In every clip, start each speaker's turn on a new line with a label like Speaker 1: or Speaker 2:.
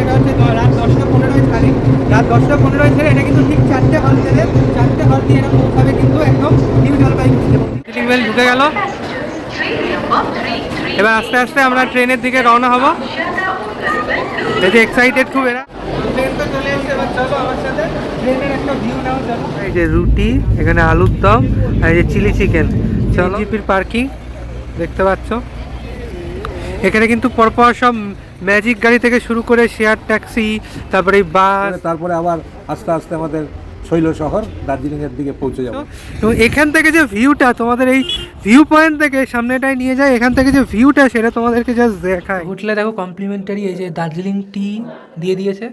Speaker 1: সেটা হচ্ছে রাত 10টা 15 ছাড়ি। রাত 10টা 15 ছেড়ে এটা কিন্তু ঠিক 4টে হল দেবে। 4টে হল দিয়ে এটা পৌঁছাবে কিন্তু একদম নিউ জলপাইগুড়িতে। দার্জিলিং মেল ঢুকে গেল। এবার আস্তে আস্তে আমরা ট্রেনের দিকে রওনা হব। এই যে এক্সাইটেড খুব এরা। ট্রেন তো চলে এসেছে, এবার চলো আমার সাথে ট্রেনের একটা ভিউ নাও। চলো, এই যে রুটি, এখানে আলুর দম আর এই যে চিলি চিকেন। চলো, জিপির পার্কিং দেখতে পাচ্ছ। এখানে কিন্তু পরপর সব ম্যাজিক গাড়ি থেকে শুরু করে শেয়ার ট্যাক্সি, তারপরে বাস,
Speaker 2: তারপরে আবার আস্তে আস্তে আমাদের শৈল শহর দার্জিলিংয়ের দিকে পৌঁছে যাবো।
Speaker 1: তো এখান থেকে যে ভিউটা তোমাদের এই ভিউ পয়েন্ট থেকে সামনেটাই নিয়ে যায়, এখান থেকে যে ভিউটা সেটা তোমাদেরকে জাস্ট দেখায়। হোটেলে দেখো কমপ্লিমেন্টারি এই যে দার্জিলিং টি দিয়ে দিয়েছে।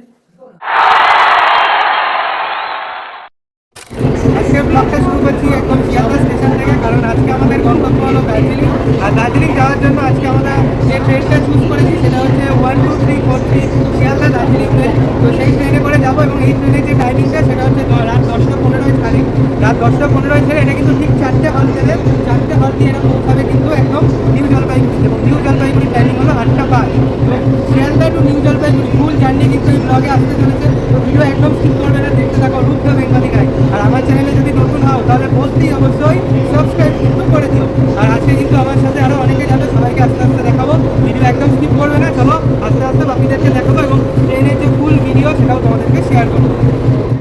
Speaker 1: আজকে ব্লগটা শুরু করছি একদম শিয়ালদা স্টেশন থেকে, কারণ আজকে আমাদের গন্তব্য হলো দার্জিলিং। আর দার্জিলিং যাওয়ার জন্য আজকে আমরা যে ট্রেনটা চুজ করেছি সেটা হচ্ছে 12343 শিয়ালদা দার্জিলিং ট্রেন। তো সেই ট্রেনে করে যাবো এবং এই ট্রেনের যে টাইমিংটা সেটা হচ্ছে রাত 10টা 15 ছাড়ি। রাত 10টা 15 ছেড়ে এটা কিন্তু ঠিক 4টে হল দেবে। 4টে হল দিয়ে এটা পৌঁছাবে কিন্তু একদম নিউ জলপাইগুড়িতে এবং নিউ জলপাইগুড়ির টাইমিং হলো 8টা 5। তো শিয়ালদা টু নিউ জলপাইগুড়ি ফুল জার্নি কিন্তু এই ব্লগে আসতে চলেছে। তো ভিডিও একদম স্কিপ করবে না, দেখতে থাকো রূপ দ্য বেঙ্গলি গাইড। আর আমার চ্যানেলে যদি নতুন হও তাহলে বলতেই অবশ্যই সাবস্ক্রাইব কিন্তু করে দিও। আর আজকে কিন্তু আমার সাথে আরও অনেকে যাবে, সবাইকে আস্তে আস্তে দেখাবো। ভিডিও একদম স্কিপ করবে না, চলো আস্তে আস্তে বাকিদেরকে দেখাবো এবং ট্রেনের যে ফুল ভিডিও সেটাও তোমাদেরকে শেয়ার করবো।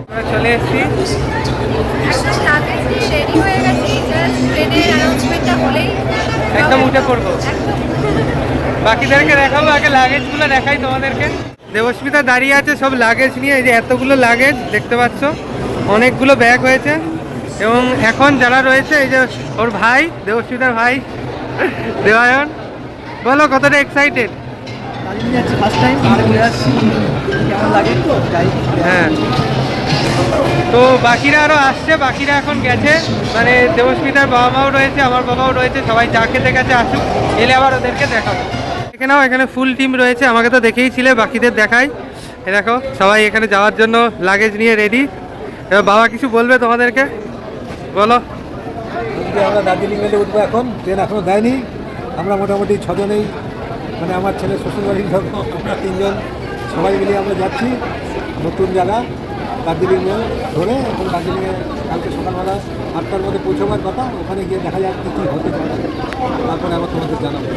Speaker 1: আমরা চলে এসেছি। একদম উঠে পড়বো, বাকিদেরকে দেখাবো। আগে লাগেজগুলো দেখাই তোমাদেরকে। দেবস্মিতা দাঁড়িয়ে আছে সব লাগেজ নিয়ে। এই যে এতগুলো লাগেজ দেখতে পাচ্ছ, অনেকগুলো ব্যাগ হয়েছে। এবং এখন যারা রয়েছে এই যে ওর ভাই, দেবস্মিতার ভাই দেবায়ন, বলো কতটা এক্সাইটেড? হ্যাঁ, তো বাকিরা আরও আসছে, বাকিরা এখন গেছে। মানে দেবস্মিতার বাবা মাও রয়েছে, আমার বাবাও রয়েছে, সবাই চা খেতে গেছে। আসুক, এলে আবার ওদেরকে দেখাবো। এখানেও এখানে ফুল টিম রয়েছে, আমাকে তো দেখেই ছিলে, বাকিদের দেখাই। এ দেখো সবাই এখানে যাওয়ার জন্য লাগেজ নিয়ে রেডি। এবার বাবা কিছু বলবে তোমাদেরকে, বলো।
Speaker 2: আমরা দার্জিলিং মেলে উঠবো এখন, ট্রেন এখনও দেয়নি। আমরা মোটামুটি 6 জনেই, মানে আমার ছেলে শ্বশুরবাড়ির সব আমরা 3 জন সবাই মিলে আমরা যাচ্ছি নতুন জায়গা দার্জিলিং মেল ধরে। এবং দার্জিলিংয়ে কালকে সকালবেলা 8টার মধ্যে পৌঁছবার কথা। ওখানে গিয়ে দেখা যাক কী হতে পারে, তারপরে আবার তোমাদের জানাবো।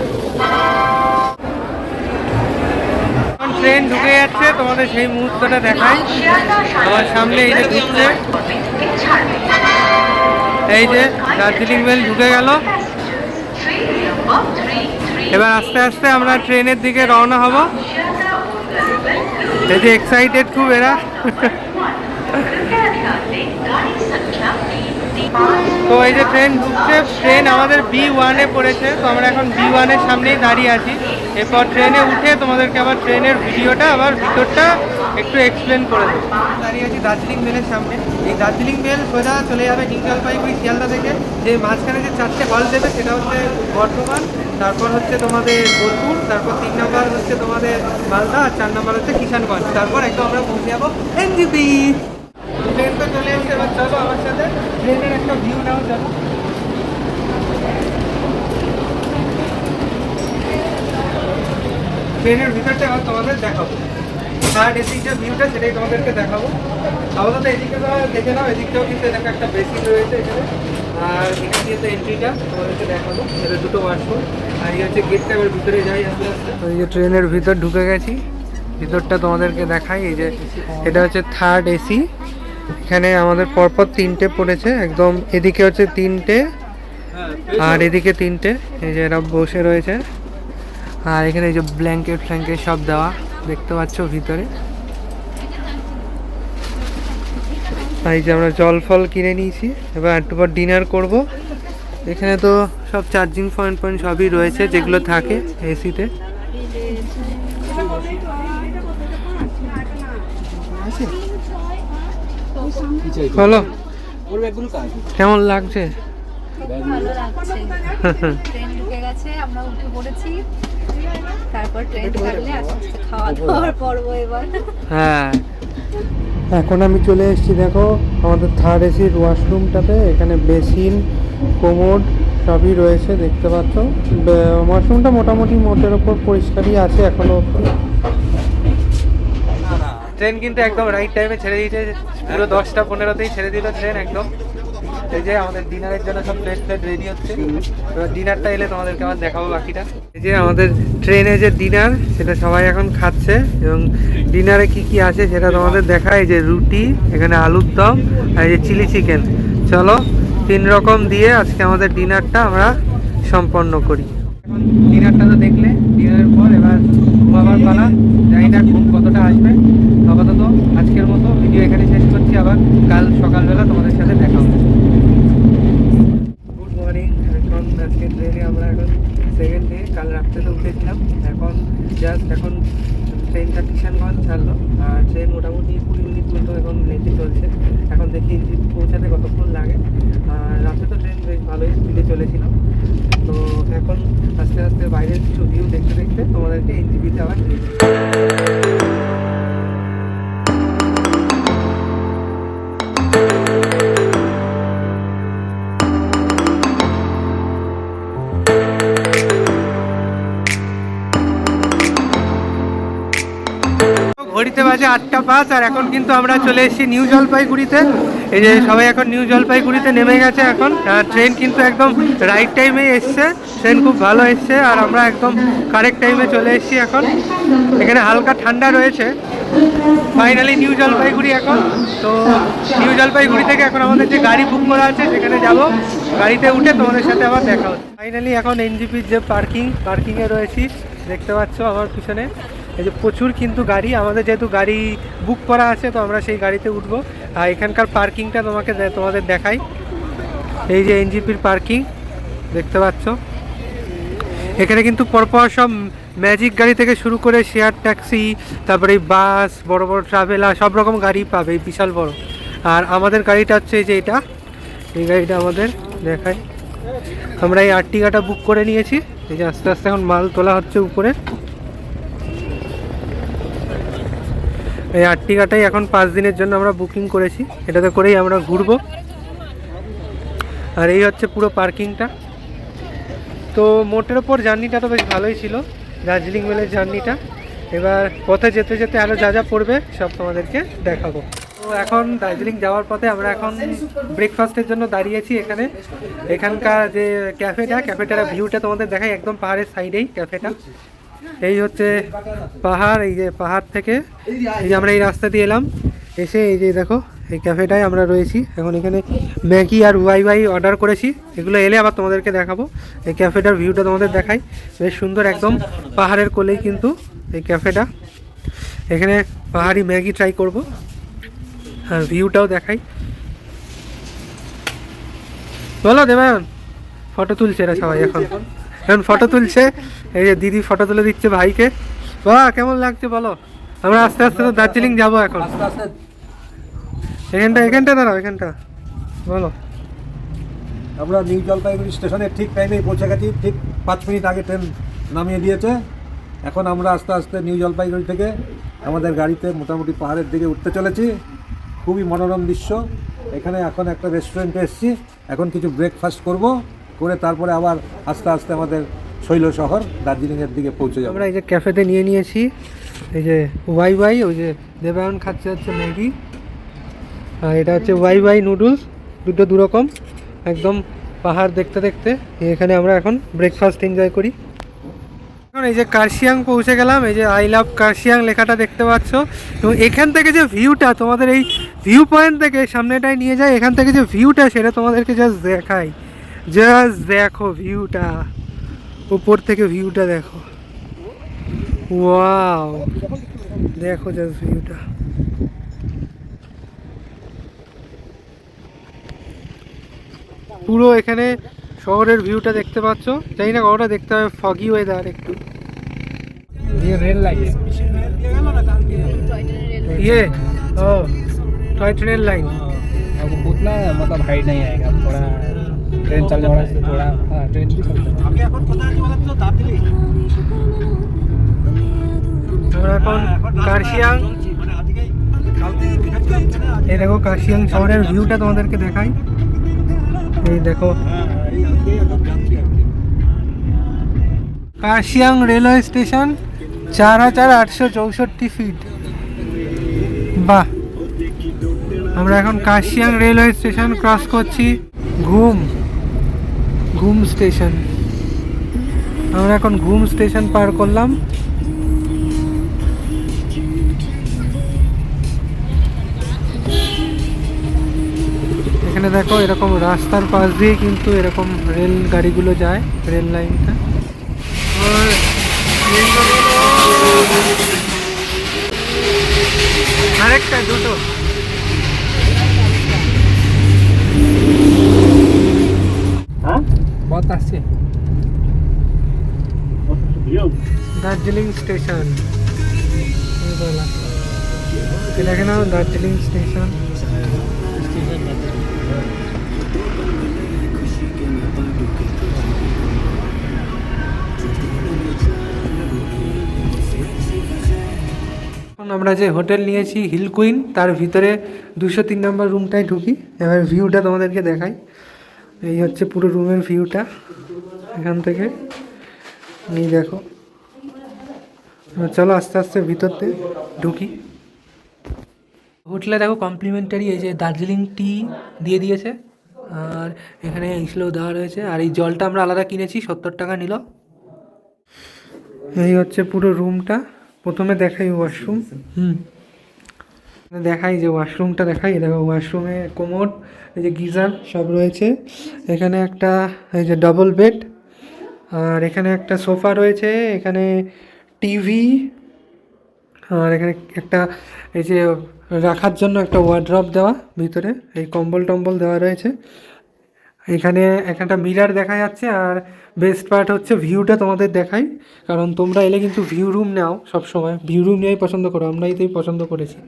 Speaker 1: ট্রেন ঢুকে যাচ্ছে, তোমাদের সেই মুহূর্তটা দেখাই। আমার সামনে এই যে ঢুকছে, এই যে দার্জিলিং মেল ঢুকে গেল। এবার আস্তে আস্তে আমরা ট্রেনের দিকে রওনা হব। এই যে এক্সাইটেড খুব এরা। তো এই যে ট্রেন ঢুকছে, ট্রেন আমাদের B1-এ পড়েছে। তো আমরা এখন B1-এর সামনেই দাঁড়িয়ে আছি। এরপর ট্রেনে উঠে তোমাদেরকে আবার ট্রেনের ভিডিওটা আবার ভিতরটা একটু এক্সপ্লেন করে দেবো। দাঁড়িয়ে আছি দার্জিলিং মেলের সামনে। এই দার্জিলিং মেল সোজা চলে যাবে নিউ জলপাইগুড়ি শিয়ালদা থেকে। যে মাঝখানে যে 4টে হল দেবে সেটা হচ্ছে বর্ধমান, তারপর হচ্ছে তোমাদের বোলপুর, তারপর 3 নম্বর হচ্ছে তোমাদের মালদা, আর 4 নম্বর হচ্ছে কিষানগঞ্জ। তারপর একদম আমরা পৌঁছে যাবো এনজেপি। ট্রেন তো চলে এসেছে, এবার চলো আমার সাথে ট্রেনের একটা ভিউ নাও। চলো, ট্রেনের ভিতরটা আবার তোমাদের দেখাবো। থার্ড এসির যে ভিউটা সেটাই তোমাদেরকে দেখাবো। আপাতত এদিকে দেখে নাও, এদিকটাও কিন্তু দেখো একটা বেসিন রয়েছে এখানে। আর এখান দিয়ে তো এন্ট্রিটা তোমাদেরকে দেখাবো। এটা দুটো ওয়াশরুম, আর এই হচ্ছে গেটটা। এবার ভিতরে যাই আস্তে আস্তে। এই যে ট্রেনের ভিতর ঢুকে গেছি, ভিতরটা তোমাদেরকে দেখাই। এই যে এটা হচ্ছে থার্ড এসি। এখানে আমাদের পরপর 3টে পড়েছে, একদম এদিকে হচ্ছে 3টে আর এদিকে 3টে। এই যে এরা বসে রয়েছে। আর এখানে এই যে ব্ল্যাঙ্কেট ফ্ল্যাঙ্কেট সব দেওয়া দেখতে পাচ্ছ ভিতরে। আর এই যে আমরা জল ফল কিনে নিয়েছি, এবার একটু পর ডিনার করব। এখানে তো সব চার্জিং পয়েন্ট সবই রয়েছে যেগুলো থাকে এসিতে। বলো কেমন লাগছে?
Speaker 3: ভালো লাগছে। ট্রেন ঢুকে গেছে, আমরা উঠে পড়েছি। তারপর ট্রেন ছাড়লে আস্তে আস্তে খাওয়া দাওয়ার পর্ব এবার।
Speaker 1: হ্যাঁ, এখন আমি চলে এসেছি দেখো আমাদের থার্ড এসির ওয়াশরুমটাতে। এখানে বেসিন, কোমোড সবই রয়েছে দেখতে পাচ্ছ। ওয়াশরুমটা মোটামুটি মোটের ওপর পরিষ্কারই আছে এখনো অবধি। ট্রেন কিন্তু একদম রাইট টাইমে ছেড়ে দিয়েছে, পুরো 10টা 15তেই ছেড়ে দিল ট্রেন একদম। এই যে আমাদের ডিনারের জন্য সব প্লেট রেডি হচ্ছে, এবার ডিনারটা এলে তোমাদেরকে আবার দেখাবো বাকিটা। এই যে আমাদের ট্রেনে যে ডিনার সেটা সবাই এখন খাচ্ছে, এবং ডিনারে কি কি আছে সেটা তোমাদের দেখায়। যে রুটি, এখানে আলুর দম, আর এই যে চিলি চিকেন। চলো 3 রকম দিয়ে আজকে আমাদের ডিনারটা আমরা সম্পন্ন করি। এখন ডিনারটা তো দেখলে, ডিনারের পর এবার ঘুমাবার পালা। জানি না ঘুম কতটা আসবে। আপাতত আজকের মতো ভিডিও এখানে শেষ করছি, আবার কাল সকালবেলা তোমাদের সাথে দেখা হবে। Good morning. এখন আজকে ট্রেনে আমরা এখন সেকেন্ড ডে, কাল রাত্রে তো উঠেছিলাম। এখন ট্রেনটা কিষানগঞ্জ ছাড়লো, আর ট্রেন মোটামুটি 20 মিনিট মতো এখন লেটে চলছে। এখন দেখি পৌঁছাতে কতক্ষণ লাগে। আর রাতে তো ট্রেন বেশ ভালোই স্পিডে চলেছিল। তো এখন আস্তে আস্তে বাইরের কিছু ভিউ দেখতে দেখতে তোমাদেরকে এনজিপিতে আবার নিয়ে যাই। ঘড়িতে বাজে 8টা 5, আর এখন কিন্তু আমরা চলে এসেছি নিউ জলপাইগুড়িতে। এই যে সবাই এখন নিউ জলপাইগুড়িতে নেমে গেছে এখন। ট্রেন কিন্তু একদম রাইট টাইমে এসছে, ট্রেন খুব ভালো এসছে, আর আমরা একদম কারেক্ট টাইমে চলে এসেছি এখন। এখানে হালকা ঠান্ডা রয়েছে। ফাইনালি নিউ জলপাইগুড়ি এখন। তো নিউ জলপাইগুড়ি থেকে এখন আমাদের যে গাড়ি বুক করা আছে সেখানে যাব, গাড়িতে উঠে তোমাদের সাথে আবার দেখা হচ্ছে। ফাইনালি এখন এনজিপির যে পার্কিংয়ে রয়েছি, দেখতে পাচ্ছ আমার পিছনে এই যে প্রচুর কিন্তু গাড়ি। আমাদের যেহেতু গাড়ি বুক করা আছে, তো আমরা সেই গাড়িতে উঠবো। আর এখানকার পার্কিংটা তোমাদের দেখাই। এই যে এনজিপির পার্কিং দেখতে পাচ্ছ। এখানে কিন্তু পরপর সব ম্যাজিক গাড়ি থেকে শুরু করে শেয়ার ট্যাক্সি, তারপরে বাস, বড় বড় ট্রাভেলার, সব রকম গাড়ি পাবে, বিশাল বড়। আর আমাদের গাড়িটা হচ্ছে এই যে এই গাড়িটা আমাদের দেখাই। আমরা এই আর্টিগাটা বুক করে নিয়েছি। এই যে আস্তে আস্তে এখন মাল তোলা হচ্ছে উপরে। এই আর্টিগাটাই এখন 5 দিনের জন্য আমরা বুকিং করেছি, এটাতে করেই আমরা ঘুরবো। আর এই হচ্ছে পুরো পার্কিংটা। তো মোটের ওপর জার্নিটা তো বেশ ভালোই ছিল, দার্জিলিং মেলের জার্নিটা। এবার পথে যেতে যেতে আরও যা যা পড়বে সব তোমাদেরকে দেখাবো। তো এখন দার্জিলিং যাওয়ার পথে আমরা এখন ব্রেকফাস্টের জন্য দাঁড়িয়েছি এখানে। এখানকার যে ক্যাফেটার ভিউটা তোমাদের দেখাই, একদম পাহাড়ের সাইডেই ক্যাফেটা। এই হচ্ছে পাহাড়। এই যে পাহাড় থেকে এই যে আমরা এই রাস্তা দিয়ে এলাম, এসে এই যে দেখো এই ক্যাফেটায় আমরা রয়েছি এখন। এখানে ম্যাগি আর ওয়াই অর্ডার করেছি, এগুলো এলে আবার তোমাদেরকে দেখাবো। এই ক্যাফেটার ভিউটা তোমাদের দেখাই, বেশ সুন্দর, একদম পাহাড়ের কোলেই কিন্তু এই ক্যাফেটা। এখানে পাহাড়ি ম্যাগি ট্রাই করব, আর ভিউটাও দেখাই। বলো দেবায়ন, ফটো তুলছে এরা সবাই এখন ফটো তুলছে। এই যে দিদি ফটো তুলে দিচ্ছে ভাইকে। বাহ, কেমন লাগছে বলো? আমরা আস্তে আস্তে তো দার্জিলিং যাবো এখন। এখানটা দাঁড়াও, এখানটা বলো।
Speaker 2: আমরা নিউ জলপাইগুড়ি স্টেশনে ঠিক টাইমেই পৌঁছে গেছি, ঠিক 5 মিনিট আগে ট্রেন নামিয়ে দিয়েছে। এখন আমরা আস্তে আস্তে নিউ জলপাইগুড়ি থেকে আমাদের গাড়িতে মোটামুটি পাহাড়ের দিকে উঠতে চলেছি। খুবই মনোরম দৃশ্য। এখানে এখন একটা রেস্টুরেন্টে এসেছি, এখন কিছু ব্রেকফাস্ট করে তারপরে আবার আস্তে আস্তে আমাদের শৈল শহর দার্জিলিংয়ের দিকে পৌঁছে যাবো।
Speaker 1: আমরা এই যে ক্যাফেতে নিয়ে নিয়েছি এই যে ওয়াই, ওই যে দেবায়ন খাচ্ছে হচ্ছে ম্যাগি, আর এটা হচ্ছে ওয়াই নুডলস, দুটো দুরকম। একদম পাহাড় দেখতে দেখতে এখানে আমরা এখন ব্রেকফাস্ট এনজয় করি। এখন এই যে কার্শিয়াং পৌঁছে গেলাম। এই যে আই লাভ কার্শিয়াং লেখাটা দেখতে পাচ্ছ। এবং এখান থেকে যে ভিউটা, তোমাদের এই ভিউ পয়েন্ট থেকে সামনেটায় নিয়ে যায়, এখান থেকে যে ভিউটা সেটা তোমাদেরকে জাস্ট দেখাই। জাস্ট দেখো ভিউটা, উপর থেকে ভিউটা দেখো। ওয়াও, দেখো জাস্ট ভিউটা। পুরো এখানে শহরের ভিউটা দেখতে পাচ্ছ। জানি না কতটা দেখতে হবে, ফগি ওয়েদার একটু।
Speaker 4: रेल लाइन
Speaker 1: ये टॉय ट्रेन लाइन।
Speaker 4: अब उतना मतलब हाइट नहीं आएगा, थोड़ा ट्रेन चल जाएगा थोड़ा। हाँ, ट्रेन भी चलता है।
Speaker 1: আমরা এখন কার্শিয়াং, এই দেখো কার্শিয়াং শহরের ভিউটা তোমাদেরকে দেখাই। এই দেখো কার্শিয়াং রেলওয়ে স্টেশন, 4864 ফিট। বাহ, আমরা এখন কাশিয়াং রেলওয়ে স্টেশন ক্রস করছি। ঘুম স্টেশন, আমরা এখন ঘুম স্টেশন পার করলাম। এখানে দেখো এরকম রাস্তার পাশ দিয়ে কিন্তু এরকম রেল গাড়িগুলো যায়, রেল লাইনটা। আরেকটা দুটো
Speaker 4: बहुत আসছে
Speaker 1: দার্জিলিং স্টেশন, দেখে নাও দার্জিলিং স্টেশন। এখন আমরা যে হোটেল নিয়েছি হিল কুইন, তার ভিতরে 203 নম্বর রুমটায় ঢুকি। এবার ভিউটা তোমাদেরকে দেখাই। এই হচ্ছে পুরো রুমের ভিউটা এখান থেকে, এই দেখো। চলো আস্তে আস্তে ভিতরতে ঢুকি। হোটেলে দেখো কমপ্লিমেন্টারি এই যে দার্জিলিং টি দিয়ে দিয়েছে, আর এখানে ইসলো দেওয়া রয়েছে। আর এই জলটা আমরা আলাদা কিনেছি, 70 টাকা নিল। এই হচ্ছে পুরো রুমটা। প্রথমে দেখাই ওয়াশরুম, দেখাই যে ওয়াশরুমটা দেখাই। দেখো ওয়াশরুমে কোমোড, এই যে গিজার সব রয়েছে। এখানে একটা এই যে ডাবল বেড, আর এখানে একটা সোফা রয়েছে, এখানে টিভি, আর এখানে একটা এই যে রাখার জন্য একটা ওয়ার্ড্রপ দেওয়া ভিতরে, এই কম্বল টম্বল দেওয়া রয়েছে। এখানে একটা মিরার দেখা যাচ্ছে। আর বেস্ট পার্ট হচ্ছে ভিউটা তোমাদের দেখাই, কারণ তোমরা এলে কিন্তু ভিউ রুম নাও, সবসময় ভিউ রুম নিয়েই পছন্দ করো, আমরা এতেই পছন্দ করেছি।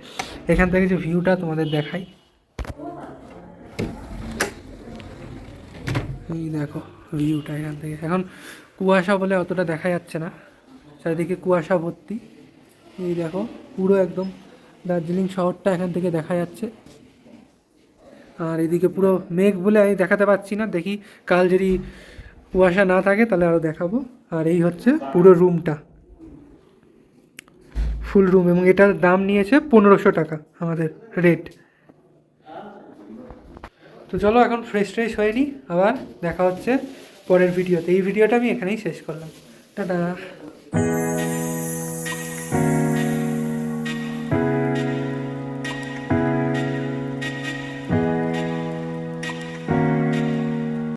Speaker 1: এখান থেকে যে ভিউটা তোমাদের দেখাই, এই দেখো ভিউটা এখান থেকে। এখন কুয়াশা বলে অতটা দেখা যাচ্ছে না, চারিদিকে কুয়াশা ভর্তি। এই দেখো পুরো একদম দার্জিলিং শহরটা এখান থেকে দেখা যাচ্ছে। আর এদিকে পুরো মেঘ বলে আমি দেখাতে পাচ্ছি না, দেখি কাল যদি কুয়াশা না থাকে তাহলে আরও দেখাবো। আর এই হচ্ছে পুরো রুমটা, ফুল রুম, এবং এটার দাম নিয়েছে 1500 টাকা আমাদের রেট। তো চলো এখন ফ্রেশ হয়ে নিই, আবার দেখা হচ্ছে পরের ভিডিওতে। এই ভিডিওটা আমি এখানেই শেষ করলাম, টাটা।